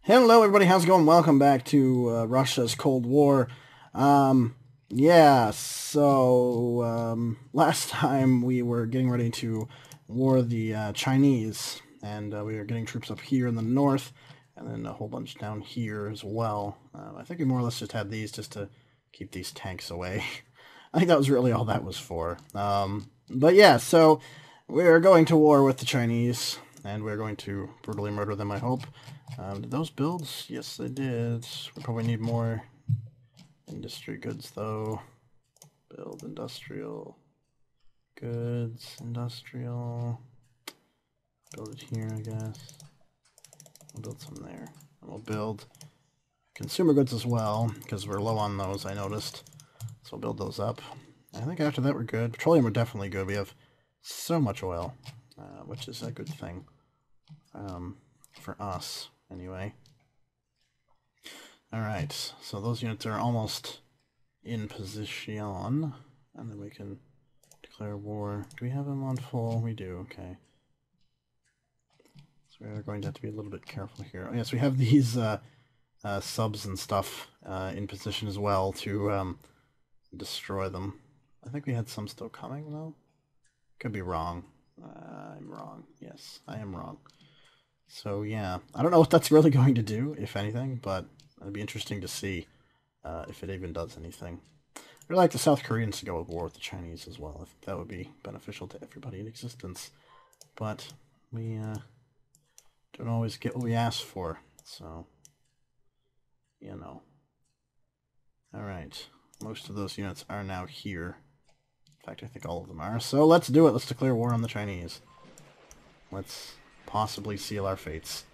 Hello, everybody. How's it going? Welcome back to Russia's Cold War. Yeah, so last time we were getting ready to war the Chinese, and we were getting troops up here in the north, and then a whole bunch down here as well. I think we more or less just had these just to keep these tanks away. I think that was really all that was for. But yeah, so we're going to war with the Chinese, and we're going to brutally murder them, I hope. Did those builds? Yes, they did. We probably need more industry goods, though. Build industrial goods, industrial. Build it here, I guess. We'll build some there. And we'll build consumer goods as well, because we're low on those, I noticed. So we'll build those up. I think after that we're good. Petroleum we're definitely good. We have so much oil, which is a good thing for us, anyway. Alright, so those units are almost in position, and then we can declare war. Do we have them on full? We do, okay. So we're going to have to be a little bit careful here. Oh, yes, we have these subs and stuff in position as well to destroy them. I think we had some still coming, though. Could be wrong. I'm wrong. Yes, I am wrong. So, yeah. I don't know what that's really going to do, if anything, but it'd be interesting to see if it even does anything. I'd like the South Koreans to go to war with the Chinese as well. I think that would be beneficial to everybody in existence. But we don't always get what we ask for, so, you know. Alright, most of those units are now here. In fact, I think all of them are. So let's do it. Let's declare war on the Chinese. Let's possibly seal our fates.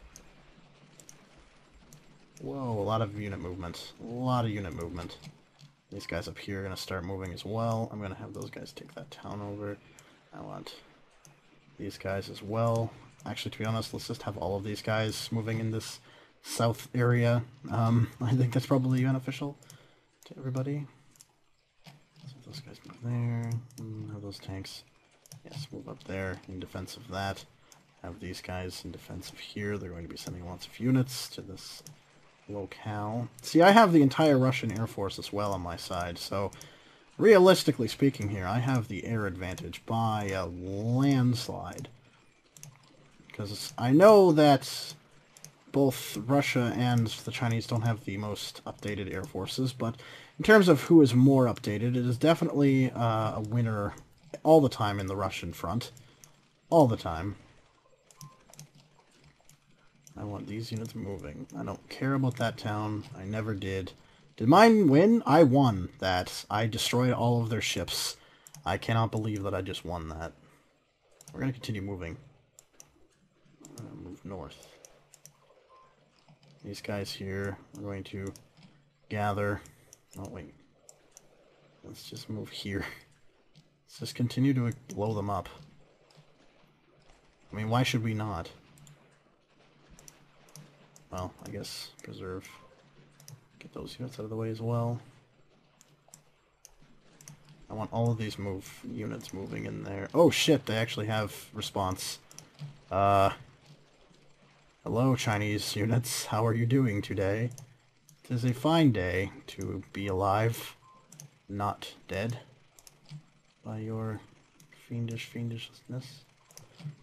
Whoa, a lot of unit movement. A lot of unit movement. These guys up here are going to start moving as well. I'm going to have those guys take that town over. I want these guys as well. Actually, to be honest, let's just have all of these guys moving in this south area. I think that's probably beneficial to everybody. So those guys move there. Have those tanks, yes, move up there in defense of that. Have these guys in defense of here. They're going to be sending lots of units to this locale. See, I have the entire Russian Air Force as well on my side, so realistically speaking here, I have the air advantage by a landslide. Because I know that both Russia and the Chinese don't have the most updated air forces, but in terms of who is more updated, it is definitely a winner all the time in the Russian front. All the time. I want these units moving. I don't care about that town. I never did. Did mine win? I won that. I destroyed all of their ships. I cannot believe that I just won that. We're going to continue moving. Move north. These guys here are going to gather. Oh, wait. Let's just move here. Let's just continue to blow them up. I mean, why should we not? Well, I guess preserve. Get those units out of the way as well. I want all of these units moving in there. Oh shit, they actually have response. Hello, Chinese units. How are you doing today? It is a fine day to be alive, not dead by your fiendishness.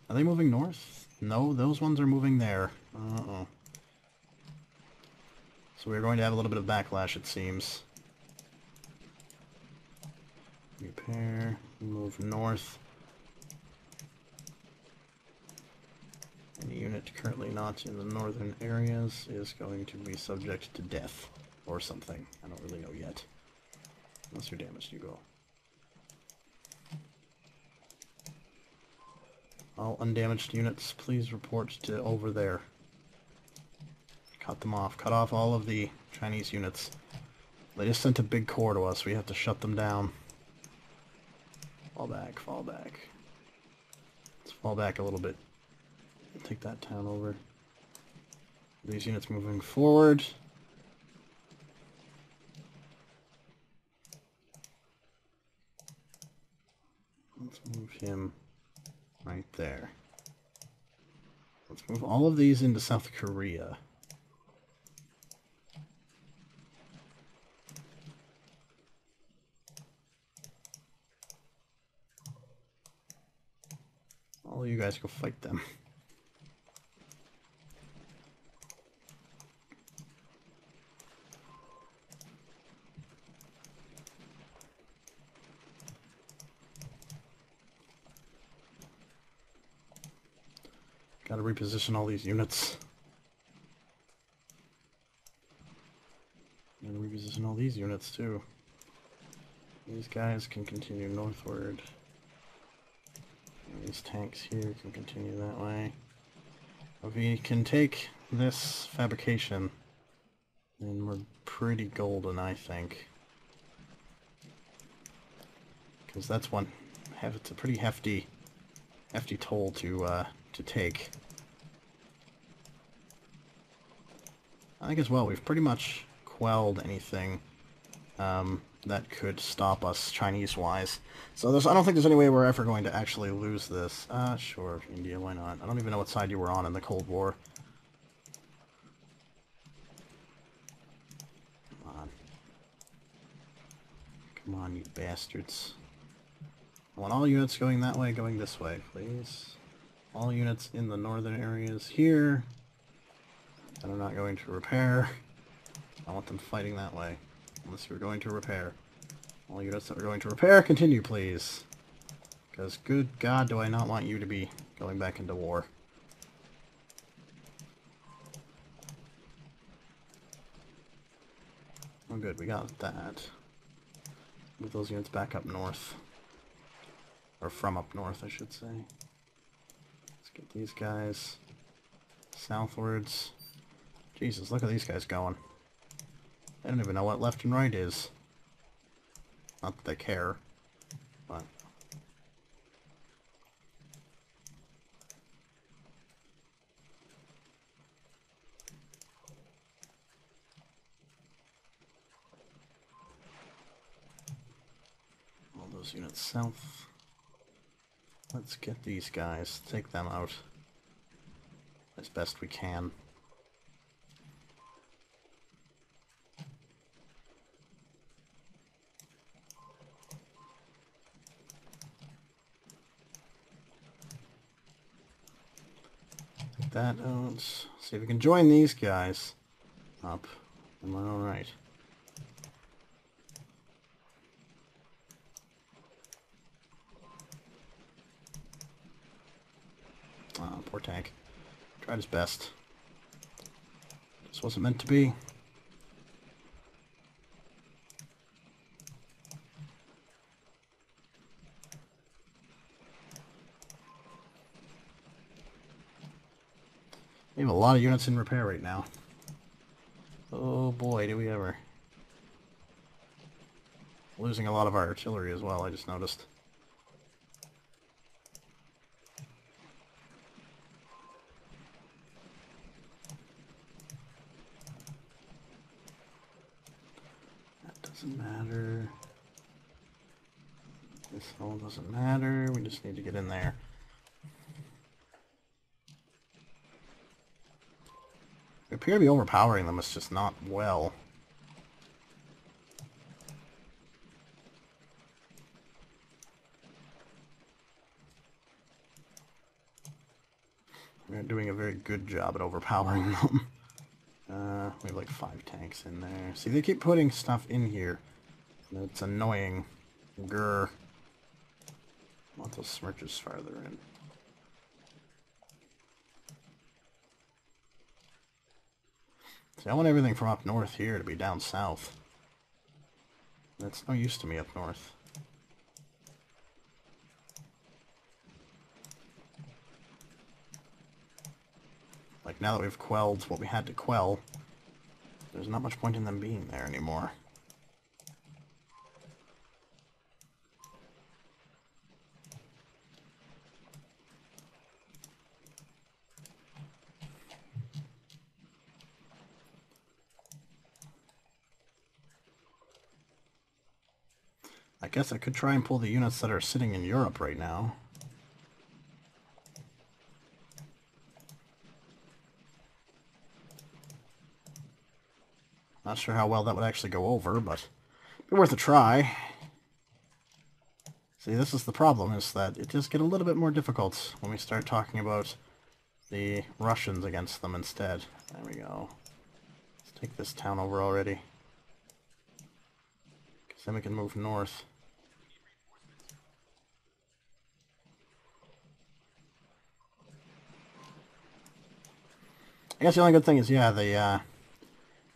Are they moving north? No, those ones are moving there. Uh-oh. So we're going to have a little bit of backlash, it seems. Repair, move north. Any unit currently not in the northern areas is going to be subject to death. Or something. I don't really know yet. Unless you're damaged, you go. All undamaged units, please report to over there. Cut them off. Cut off all of the Chinese units. They just sent a big corps to us. We have to shut them down. Fall back, fall back. Let's fall back a little bit. Take that town over. These units moving forward. Let's move him right there. Let's move all of these into South Korea. Well, you guys go fight them. Gotta reposition all these units. Gotta reposition all these units too. These guys can continue northward. And these tanks here can continue that way. If we can take this fabrication, then we're pretty golden, I think. Because that's one. It's a pretty hefty toll to take. I think as well we've pretty much quelled anything that could stop us Chinese-wise. So I don't think there's any way we're ever going to actually lose this. Sure, India, why not? I don't even know what side you were on in the Cold War. Come on. Come on, you bastards. I want all units going that way, going this way, please. All units in the northern areas here that are not going to repair. I want them fighting that way. Unless you're going to repair. All units that are going to repair, continue, please. Because, good God, do I not want you to be going back into war. Oh, good, we got that. Move those units back up north. Or from up north, I should say. Let's get these guys southwards. Jesus, look at these guys going. They don't even know what left and right is. Not that they care, but... all those units south. Let's get these guys, take them out as best we can. Take that out. See if we can join these guys up. Am I alright? Poor tank. Tried his best. This wasn't meant to be. We have a lot of units in repair right now. Oh boy, do we ever. Losing a lot of our artillery as well, I just noticed. Doesn't matter. This all doesn't matter. We just need to get in there. We appear to be overpowering them. It's just not well. We're doing a very good job at overpowering them. We have like 5 tanks in there. See, they keep putting stuff in here. It's annoying. Grr. I want those smirches farther in. See, I want everything from up north here to be down south. That's no use to me up north. Like, now that we've quelled what we had to quell, there's not much point in them being there anymore. I guess I could try and pull the units that are sitting in Europe right now. Not sure how well that would actually go over, but it'd be worth a try. See, this is the problem, is that it does get a little bit more difficult when we start talking about the Russians against them instead. There we go. Let's take this town over already. Because then we can move north. I guess the only good thing is, yeah, the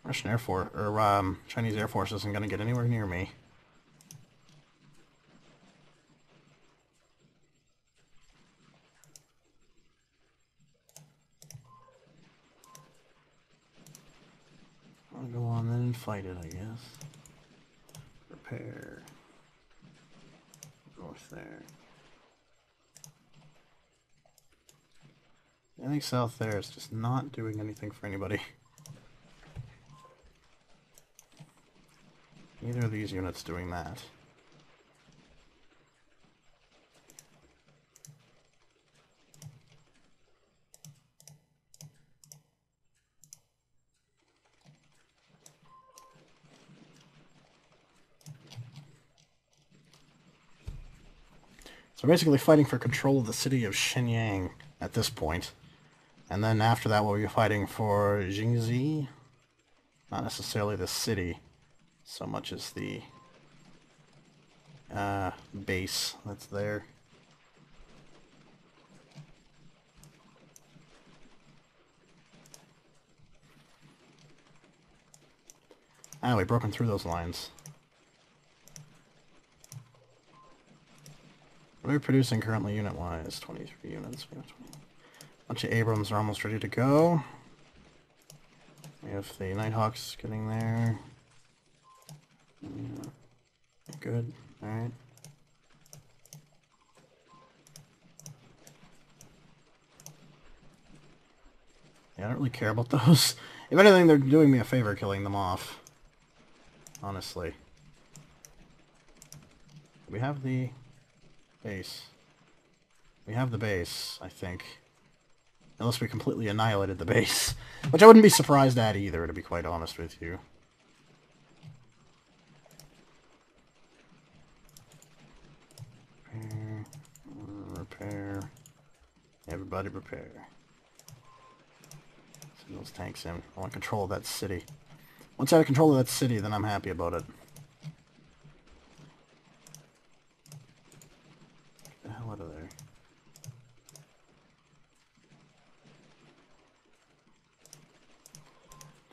Russian Air Force, or Chinese Air Force isn't going to get anywhere near me. I'll go on then and fight it, I guess. Repair. North there. I think south there is just not doing anything for anybody. Neither of these units doing that. So we're basically fighting for control of the city of Shenyang at this point. And then after that we'll be fighting for Jingzi. Not necessarily the city, so much as the base that's there. Ah, we've broken through those lines. What are we producing currently unit-wise? 23 units. We have 20. A bunch of Abrams are almost ready to go. We have the Nighthawks getting there. Yeah. Good. Alright. Yeah, I don't really care about those. If anything, they're doing me a favor killing them off. Honestly. We have the base. We have the base, I think. Unless we completely annihilated the base. Which I wouldn't be surprised at either, to be quite honest with you. Repair. Everybody prepare. Send those tanks in. I want control of that city. Once I have control of that city, then I'm happy about it. Get the hell out of there.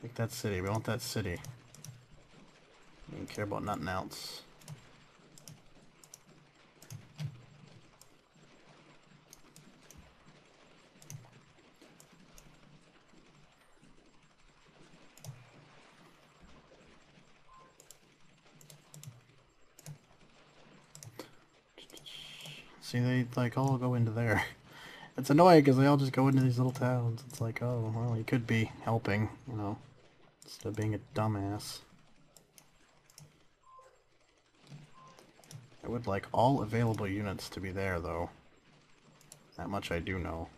Take that city. We want that city. We don't care about nothing else. See, they like all go into there. It's annoying because they all just go into these little towns. It's like, oh, well, you could be helping, you know, instead of being a dumbass. I would like all available units to be there, though. That much I do know.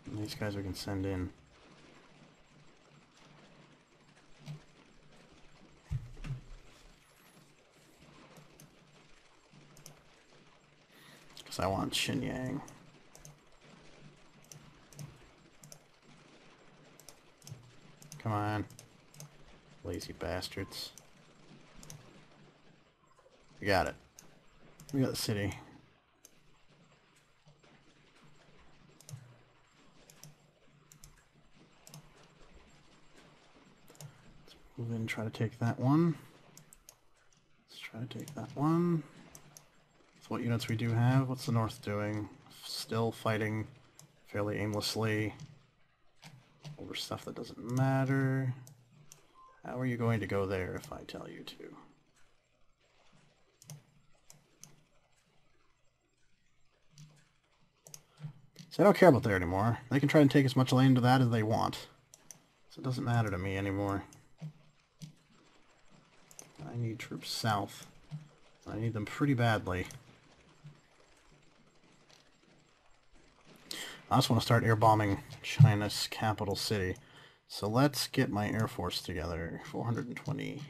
And these guys we can send in. Because I want Shenyang. Come on. Lazy bastards. We got it. We got the city. Let's move in and try to take that one. Let's try to take that one. So what units we do have? What's the North doing? Still fighting fairly aimlessly over stuff that doesn't matter. How are you going to go there if I tell you to? So I don't care about there anymore. They can try and take as much land to that as they want. So it doesn't matter to me anymore. I need troops south. I need them pretty badly. I also want to start air bombing China's capital city. So let's get my Air Force together. 420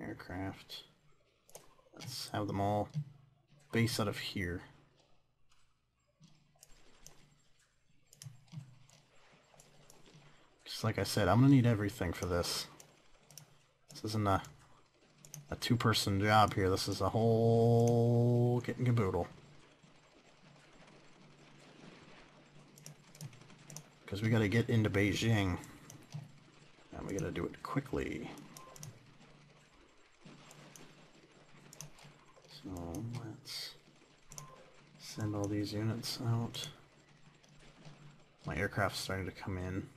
aircraft. Let's have them all base out of here. Just like I said, I'm gonna need everything for this. This isn't a two-person job here. This is a whole kit and caboodle. Because we gotta get into Beijing. And we gotta do it quickly. So let's send all these units out. My aircraft's starting to come in.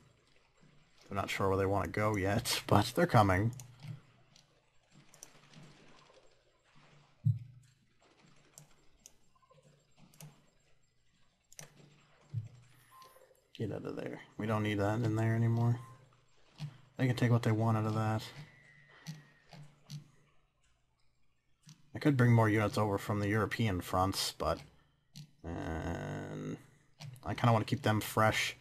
I'm not sure where they want to go yet, but they're coming. Get out of there. We don't need that in there anymore. They can take what they want out of that. I could bring more units over from the European fronts, but I kind of want to keep them fresh.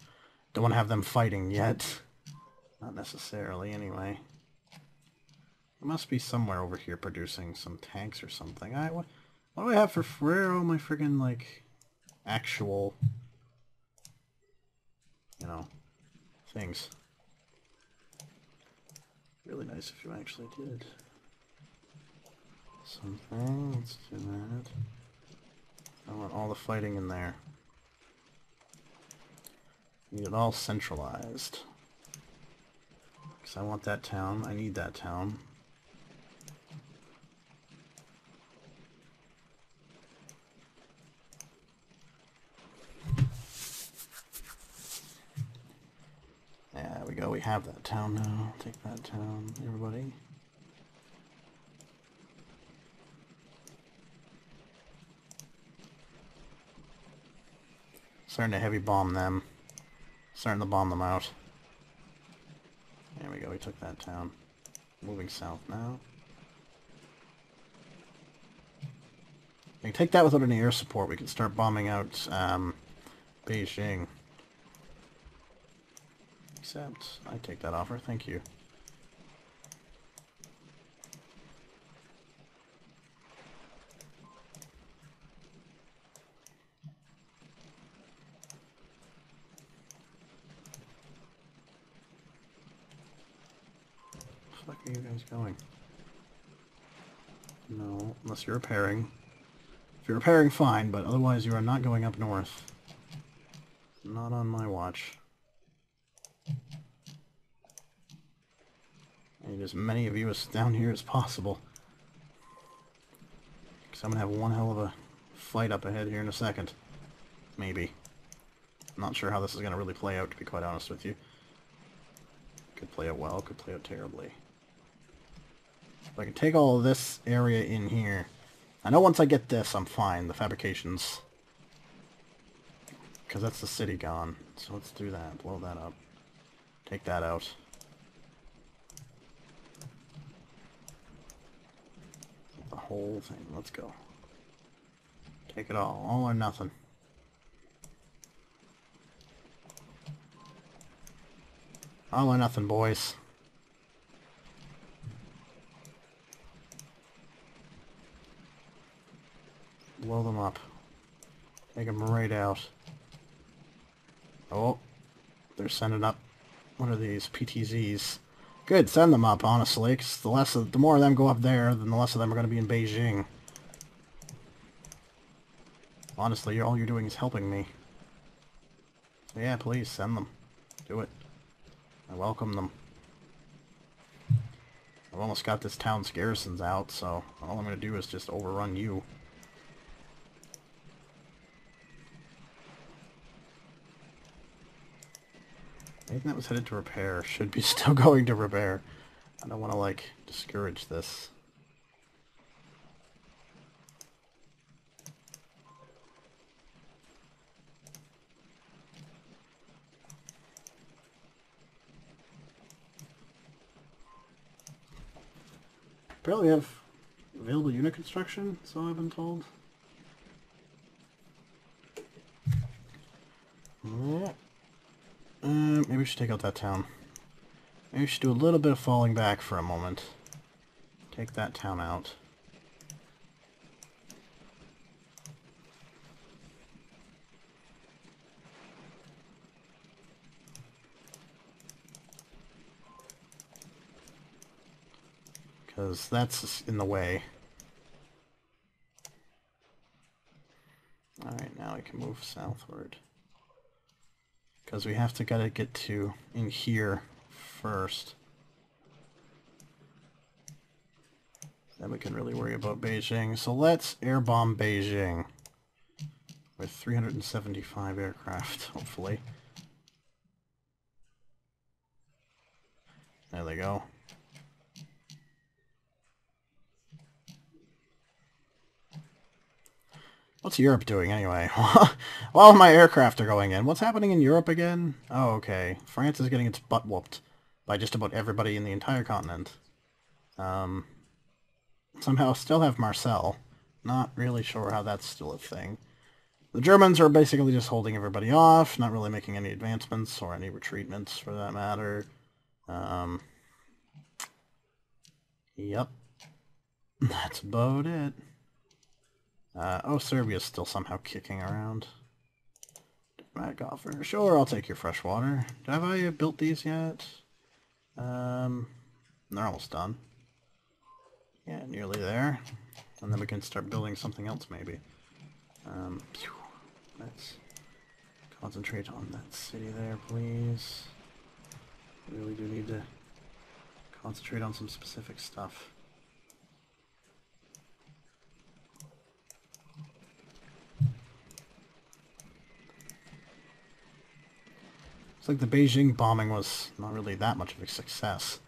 Don't want to have them fighting yet. Not necessarily, anyway. It must be somewhere over here producing some tanks or something. What do I have for... Where are all my friggin', like, actual... you know, things. Really nice if you actually did something. Let's do that. I want all the fighting in there. Need it all centralized. Because I want that town. I need that town. There we go. We have that town now. Take that town, everybody. Starting to heavy bomb them. Starting to bomb them out. There we go, we took that town. Moving south now. We can take that without any air support. We can start bombing out Beijing. Except, I take that offer, thank you. Where the fuck are you guys going? No, unless you're repairing. If you're repairing, fine, but otherwise you are not going up north. Not on my watch. I need as many of you as down here as possible. Because I'm going to have one hell of a fight up ahead here in a second. Maybe. I'm not sure how this is going to really play out, to be quite honest with you. Could play out well, could play out terribly. If I can take all of this area in here. I know once I get this, I'm fine. The fabrications. Because that's the city gone. So let's do that. Blow that up. Take that out. The whole thing. Let's go. Take it all or nothing. All or nothing, boys. Blow them up. Take them right out. Oh, they're sending up. What are these? PTZs. Good, send them up, honestly, because the more of them go up there, then the less of them are going to be in Beijing. Honestly, all you're doing is helping me. So yeah, please, send them. Do it. I welcome them. I've almost got this town's garrisons out, so all I'm going to do is just overrun you. Anything that was headed to repair should be still going to repair. I don't want to, like, discourage this. Apparently we have available unit construction, so I've been told. Yeah. Maybe we should take out that town. Maybe we should do a little bit of falling back for a moment. Take that town out. because that's in the way. Alright, now we can move southward. Because we have to get to in here first. Then we can really worry about Beijing. So let's air bomb Beijing with 375 aircraft, hopefully. There they go. What's Europe doing anyway? While my aircraft are going in. What's happening in Europe again? Oh, okay. France is getting its butt whooped by just about everybody in the entire continent. Somehow still have Marseille. Not really sure how that's still a thing. The Germans are basically just holding everybody off, not really making any advancements or any retreatments for that matter. Yep. That's about it. Oh, Serbia's still somehow kicking around. Diplomatic offer. Sure, I'll take your fresh water. Have I built these yet? They're almost done. Yeah, nearly there. And then we can start building something else, maybe. Let's concentrate on that city there, please. We really do need to concentrate on some specific stuff. It's like the Beijing bombing was not really that much of a success.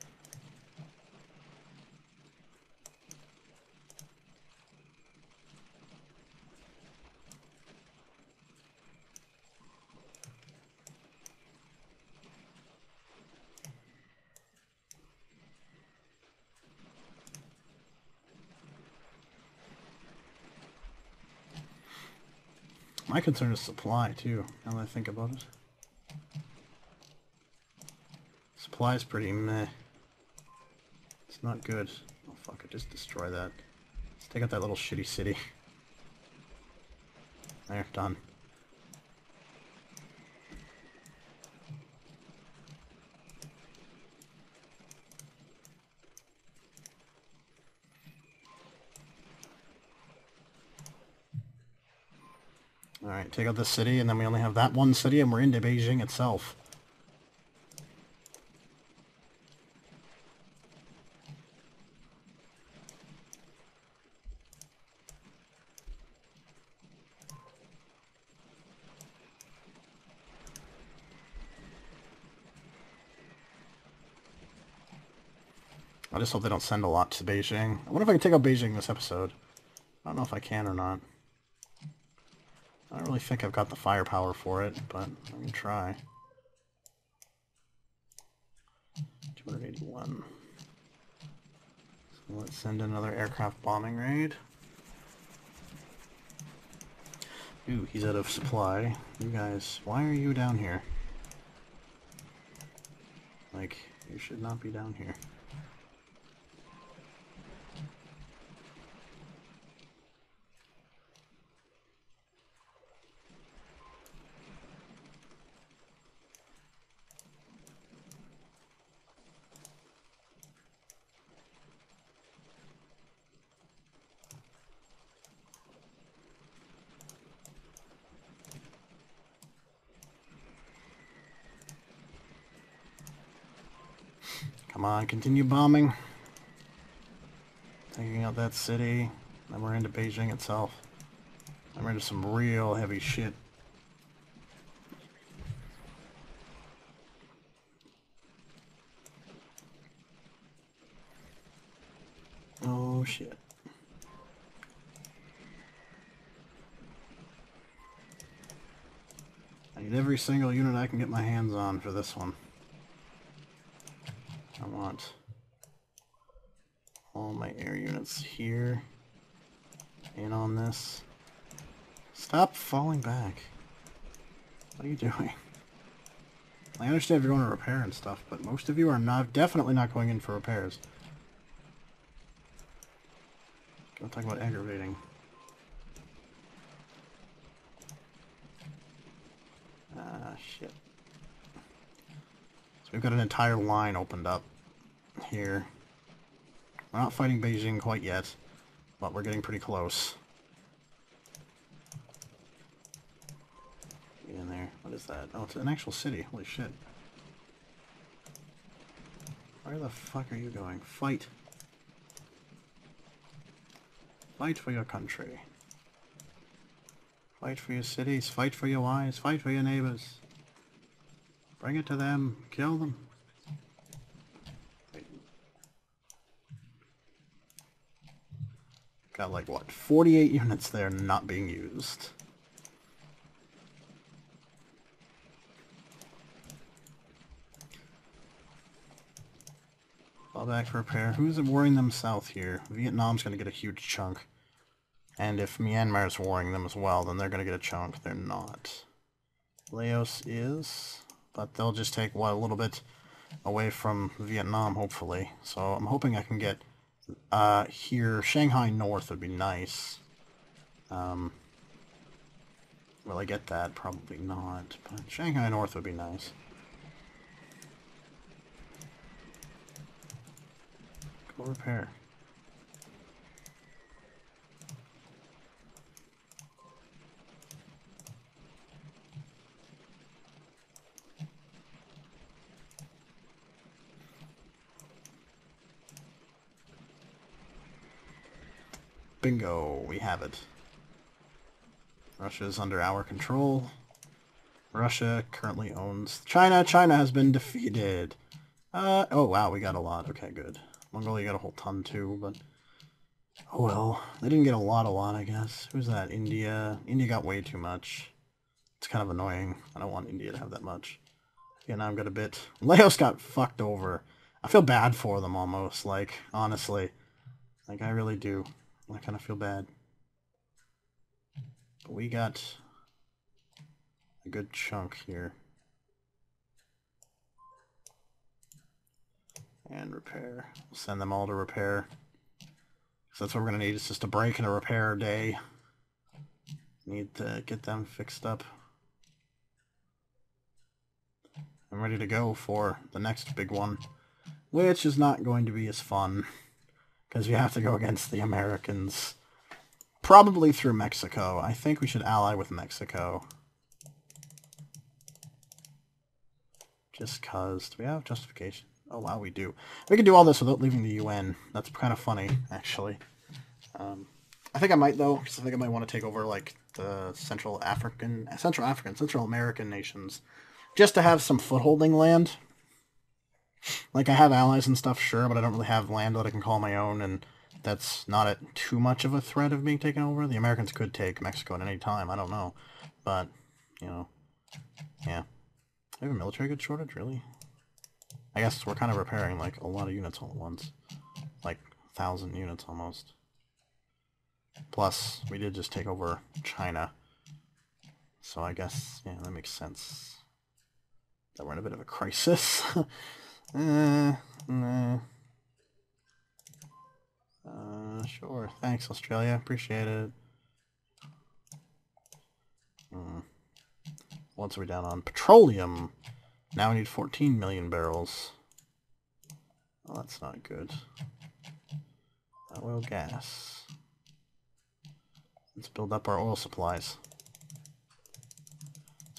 My concern is supply, too, now that I think about it. Supply is pretty meh. It's not good. Oh fuck it, just destroy that. Let's take out that little shitty city. There, done. Alright, take out this city, and then we only have that one city, and we're into Beijing itself. I just hope they don't send a lot to Beijing. I wonder if I can take out Beijing this episode. I don't know if I can or not. I don't really think I've got the firepower for it, but I'm gonna try. 281. So let's send another aircraft bombing raid. Ooh, he's out of supply. You guys, why are you down here? Like, you should not be down here. Come on, continue bombing. Taking out that city. Then we're into Beijing itself. Then we're into some real heavy shit. Oh shit. I need every single unit I can get my hands on for this one. I want all my air units here in on this. Stop falling back. What are you doing? I understand if you're going to repair and stuff, but most of you are not, definitely not going in for repairs. Don't talk about aggravating. Ah, shit. So we've got an entire line opened up here. We're not fighting Beijing quite yet, but we're getting pretty close. Get in there. What is that? Oh, it's an actual city. Holy shit. Where the fuck are you going? Fight. Fight for your country. Fight for your cities. Fight for your wives. Fight for your neighbors. Bring it to them. Kill them. Got like, what, 48 units there not being used. Fall back for repair. Who's warring them south here? Vietnam's going to get a huge chunk. And if Myanmar's warring them as well, then they're going to get a chunk. They're not. Laos is, but they'll just take, what, a little bit away from Vietnam, hopefully. So I'm hoping I can get here. Shanghai North would be nice. Will I get that? Probably not, but Shanghai North would be nice. Go repair. Bingo, we have it. Russia is under our control. Russia currently owns China. China has been defeated. Oh wow, we got a lot. Okay, good. Mongolia got a whole ton too, but oh well. They didn't get a lot, I guess. Who's that? India. India got way too much. It's kind of annoying. I don't want India to have that much. Vietnam got a bit. Laos got fucked over. I feel bad for them almost, like, honestly. Like, I really do. I kind of feel bad. But we got a good chunk here. And repair. We'll send them all to repair. So that's what we're going to need. It's just a break and a repair day. Need to get them fixed up. I'm ready to go for the next big one, which is not going to be as fun because we have to go against the Americans. Probably through Mexico. I think we should ally with Mexico. Just cause. Do we have justification? Oh wow, we do. We can do all this without leaving the UN. That's kind of funny, actually. I think I might, though, because I think I might want to take over, like, the Central American nations, just to have some footholding land. Like, I have allies and stuff, sure, but I don't really have land that I can call my own, and that's not too much of a threat of being taken over. The Americans could take Mexico at any time, I don't know. But, you know, yeah. We have a military goods shortage, really? I guess we're kind of repairing, like, a lot of units all at once. Like, 1,000 units almost. Plus, we did just take over China. So I guess, yeah, that makes sense. That we're in a bit of a crisis. Sure. Thanks, Australia. Appreciate it. What are we down on? Petroleum! Now we need 14 million barrels. Well, that's not good. Oil, gas. Let's build up our oil supplies.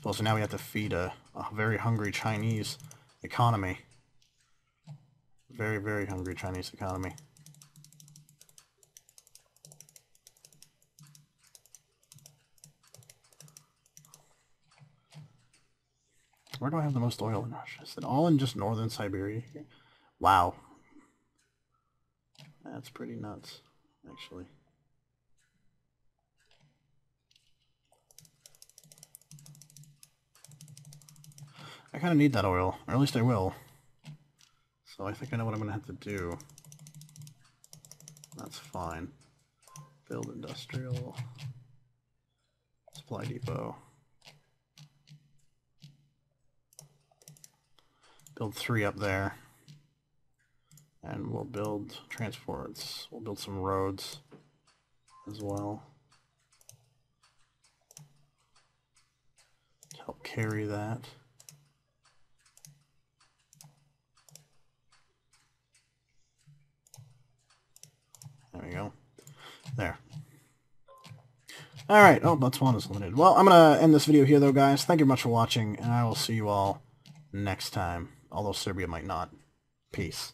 So now we have to feed a very hungry Chinese economy. Very, very hungry Chinese economy. Where do I have the most oil in Russia? Is it all in just northern Siberia? Wow. That's pretty nuts, actually. I kind of need that oil, or at least I will. So I think I know what I'm going to have to do. That's fine. Build industrial. Supply depot. Build 3 up there. And we'll build transports. We'll build some roads as well. To help carry that. There you go. There. Alright, oh, that's one is limited. Well, I'm going to end this video here, though, guys. Thank you much for watching, and I will see you all next time. Although Serbia might not. Peace.